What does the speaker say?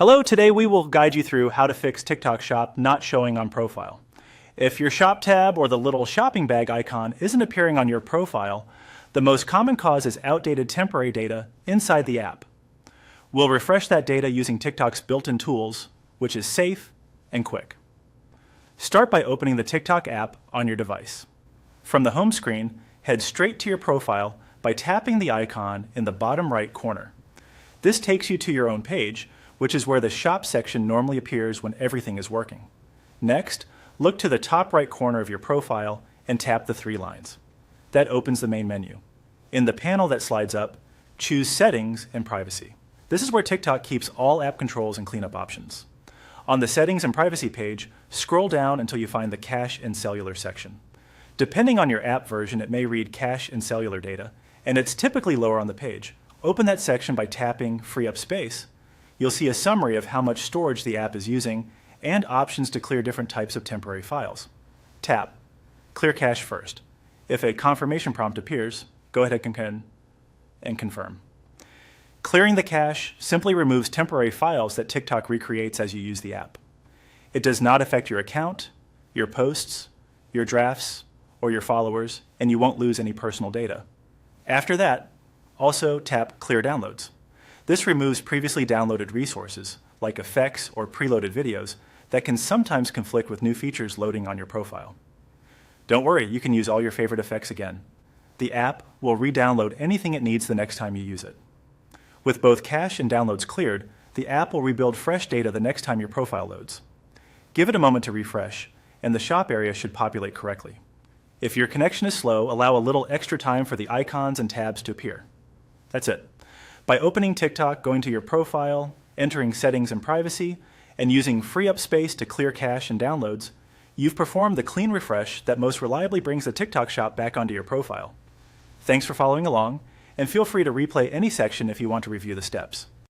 Hello, today we will guide you through how to fix TikTok Shop not showing on profile. If your Shop tab or the little shopping bag icon isn't appearing on your profile, the most common cause is outdated temporary data inside the app. We'll refresh that data using TikTok's built-in tools, which is safe and quick. Start by opening the TikTok app on your device. From the home screen, head straight to your profile by tapping the icon in the bottom right corner. This takes you to your own page, which is where the shop section normally appears when everything is working. Next, look to the top right corner of your profile and tap the three lines. That opens the main menu. In the panel that slides up, choose Settings and Privacy. This is where TikTok keeps all app controls and cleanup options. On the Settings and Privacy page, scroll down until you find the Cache and Cellular section. Depending on your app version, it may read cache and cellular data, and it's typically lower on the page. Open that section by tapping Free Up Space. You'll see a summary of how much storage the app is using and options to clear different types of temporary files. Tap Clear Cache first. If a confirmation prompt appears, go ahead and confirm. Clearing the cache simply removes temporary files that TikTok recreates as you use the app. It does not affect your account, your posts, your drafts, or your followers, and you won't lose any personal data. After that, also tap Clear Downloads. This removes previously downloaded resources, like effects or preloaded videos, that can sometimes conflict with new features loading on your profile. Don't worry, you can use all your favorite effects again. The app will re-download anything it needs the next time you use it. With both cache and downloads cleared, the app will rebuild fresh data the next time your profile loads. Give it a moment to refresh, and the shop area should populate correctly. If your connection is slow, allow a little extra time for the icons and tabs to appear. That's it. By opening TikTok, going to your profile, entering Settings and Privacy, and using Free Up Space to clear cache and downloads, you've performed the clean refresh that most reliably brings the TikTok shop back onto your profile. Thanks for following along, and feel free to replay any section if you want to review the steps.